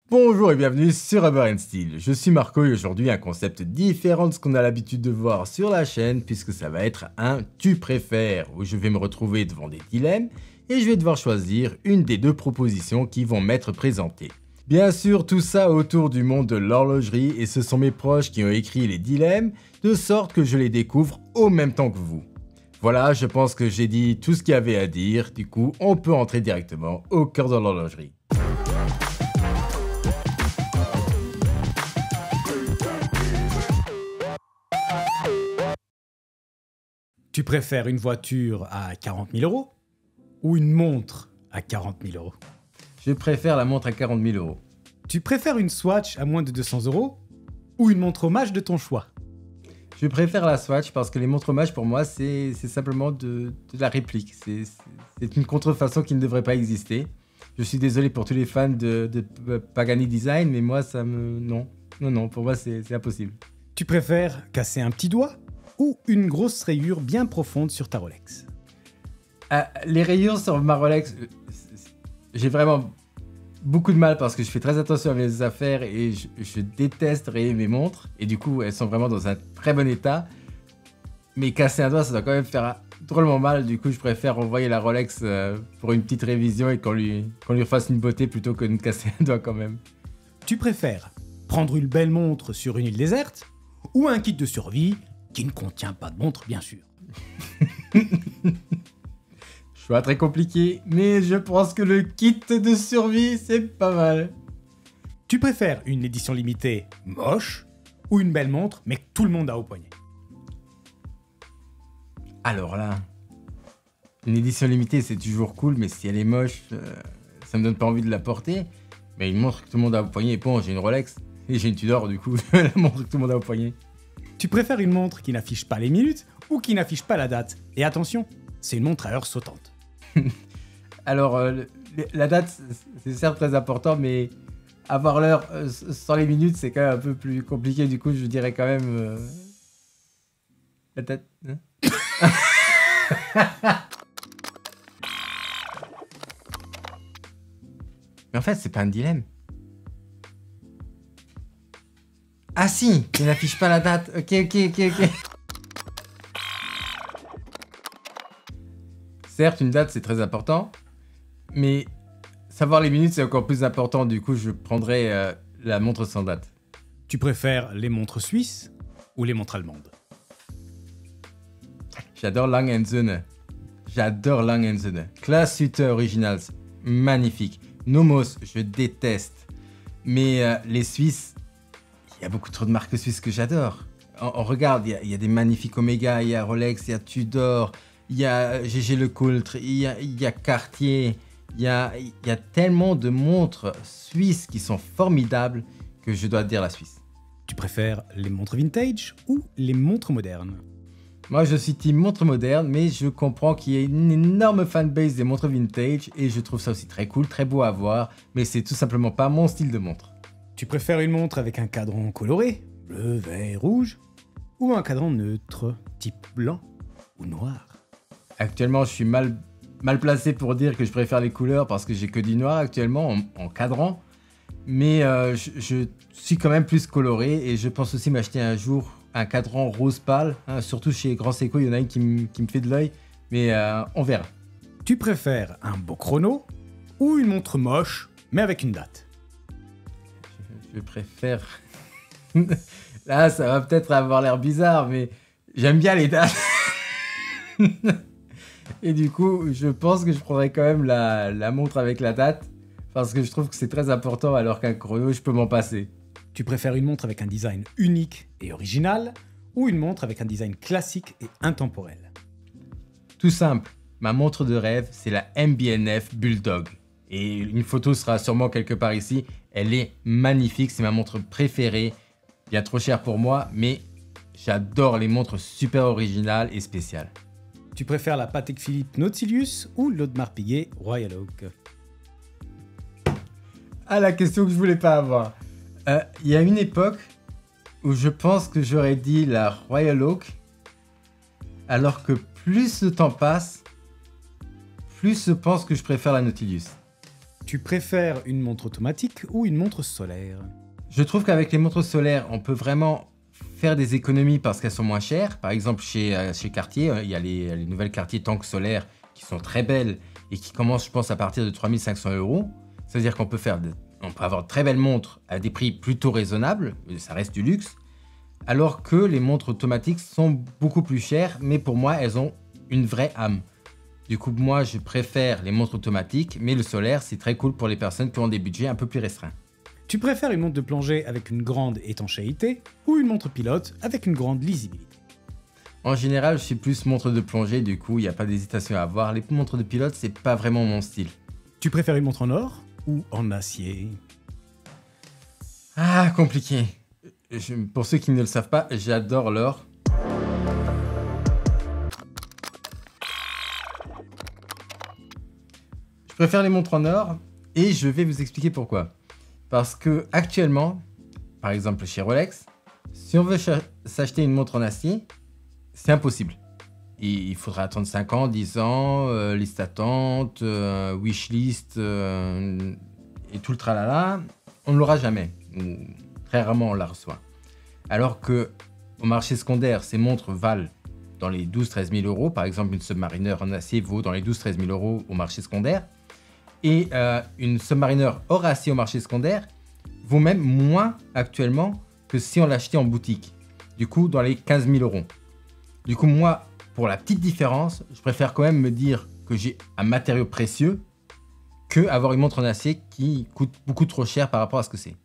Bonjour et bienvenue sur Rubber & Steel, je suis Marco et aujourd'hui un concept différent de ce qu'on a l'habitude de voir sur la chaîne puisque ça va être un tu préfères où je vais me retrouver devant des dilemmes et je vais devoir choisir une des deux propositions qui vont m'être présentées. Bien sûr tout ça autour du monde de l'horlogerie et ce sont mes proches qui ont écrit les dilemmes de sorte que je les découvre au même temps que vous. Voilà, je pense que j'ai dit tout ce qu'il y avait à dire, du coup on peut entrer directement au cœur de l'horlogerie. Tu préfères une voiture à 40 000 € ou une montre à 40 000 €? Je préfère la montre à 40 000 €. Tu préfères une Swatch à moins de 200 € ou une montre hommage de ton choix? Je préfère la Swatch parce que les montres hommages pour moi c'est simplement de la réplique. C'est une contrefaçon qui ne devrait pas exister. Je suis désolé pour tous les fans de Pagani Design mais moi ça me... Non, pour moi c'est impossible. Tu préfères casser un petit doigt ou une grosse rayure bien profonde sur ta Rolex? Les rayures sur ma Rolex, j'ai vraiment beaucoup de mal parce que je fais très attention à mes affaires et je déteste rayer mes montres. Et du coup, elles sont vraiment dans un très bon état. Mais casser un doigt, ça doit quand même faire drôlement mal. Du coup, je préfère envoyer la Rolex pour une petite révision et qu'on lui refasse une beauté plutôt que de me casser un doigt quand même. Tu préfères prendre une belle montre sur une île déserte ou un kit de survie qui ne contient pas de montre, bien sûr? Choix très compliqué, mais je pense que le kit de survie, c'est pas mal. Tu préfères une édition limitée moche ou une belle montre mais que tout le monde a au poignet? Alors là, une édition limitée, c'est toujours cool, mais si elle est moche, ça me donne pas envie de la porter. Mais une montre que tout le monde a au poignet, bon, j'ai une Rolex et j'ai une Tudor, du coup, la montre que tout le monde a au poignet. Tu préfères une montre qui n'affiche pas les minutes ou qui n'affiche pas la date? Et attention, c'est une montre à heure sautante. Alors, la date, c'est certes très important, mais avoir l'heure sans les minutes, c'est quand même un peu plus compliqué. Du coup, je dirais quand même... la date... hein. Mais en fait, c'est pas un dilemme. Ah si, il n'affiche pas la date. Ok. Certes, une date, c'est très important. Mais savoir les minutes, c'est encore plus important. Du coup, je prendrais la montre sans date. Tu préfères les montres suisses ou les montres allemandes? J'adore Lang & Söhne. Class Sutter Originals, magnifique. Nomos, je déteste. Mais les Suisses, il y a beaucoup trop de marques suisses que j'adore. On regarde, il y a des magnifiques Omega, il y a Rolex, il y a Tudor, il y a GG Lecoultre, il y a Cartier. Il y a tellement de montres suisses qui sont formidables que je dois dire la Suisse. Tu préfères les montres vintage ou les montres modernes? Moi, je suis team montre moderne, mais je comprends qu'il y a une énorme fanbase des montres vintage et je trouve ça aussi très cool, très beau à voir, mais c'est tout simplement pas mon style de montre. Tu préfères une montre avec un cadran coloré, bleu, vert, rouge, ou un cadran neutre, type blanc ou noir? Actuellement, je suis mal placé pour dire que je préfère les couleurs parce que j'ai que du noir actuellement en cadran, mais je suis quand même plus coloré et je pense aussi m'acheter un jour un cadran rose pâle, hein, surtout chez Grand Seiko, il y en a une qui me fait de l'œil, mais on verra. Tu préfères un beau chrono ou une montre moche, mais avec une date? Je préfère... Là, ça va peut-être avoir l'air bizarre, mais j'aime bien les dates. Et du coup, je pense que je prendrais quand même la montre avec la date, parce que je trouve que c'est très important, alors qu'un chrono, je peux m'en passer. Tu préfères une montre avec un design unique et original ou une montre avec un design classique et intemporel? Tout simple, ma montre de rêve, c'est la MB&F Bulldog. Et une photo sera sûrement quelque part ici. Elle est magnifique, c'est ma montre préférée. Bien trop chère pour moi, mais j'adore les montres super originales et spéciales. Tu préfères la Patek Philippe Nautilus ou l'Audemars Piguet Royal Oak? Ah, la question que je voulais pas avoir. Il y a une époque où je pense que j'aurais dit la Royal Oak, alors que plus le temps passe, plus je pense que je préfère la Nautilus. Tu préfères une montre automatique ou une montre solaire? Je trouve qu'avec les montres solaires, on peut vraiment faire des économies parce qu'elles sont moins chères. Par exemple, chez Cartier, il y a les nouvelles Cartier Tank solaires qui sont très belles et qui commencent, je pense, à partir de 3 500 €. C'est-à-dire qu'on peut avoir de très belles montres à des prix plutôt raisonnables, ça reste du luxe, alors que les montres automatiques sont beaucoup plus chères, mais pour moi, elles ont une vraie âme. Du coup, moi, je préfère les montres automatiques, mais le solaire, c'est très cool pour les personnes qui ont des budgets un peu plus restreints. Tu préfères une montre de plongée avec une grande étanchéité ou une montre pilote avec une grande lisibilité? En général, je suis plus montre de plongée, du coup, il n'y a pas d'hésitation à avoir. Les montres de pilote, c'est pas vraiment mon style. Tu préfères une montre en or ou en acier? Ah, compliqué. Pour ceux qui ne le savent pas, j'adore l'or. Je préfère les montres en or et je vais vous expliquer pourquoi. Parce que actuellement, par exemple chez Rolex, si on veut s'acheter une montre en acier, c'est impossible. Il faudra attendre 5 ans, 10 ans, liste attente, wishlist et tout le tralala. On ne l'aura jamais. Ou très rarement on la reçoit. Alors que au marché secondaire, ces montres valent dans les 12-13 000 €. Par exemple, une Submariner en acier vaut dans les 12-13 000 € au marché secondaire. Et une Submariner hors acier au marché secondaire vaut même moins actuellement que si on l'achetait en boutique. Du coup, dans les 15 000 €. Du coup, moi, pour la petite différence, je préfère quand même me dire que j'ai un matériau précieux que avoir une montre en acier qui coûte beaucoup trop cher par rapport à ce que c'est.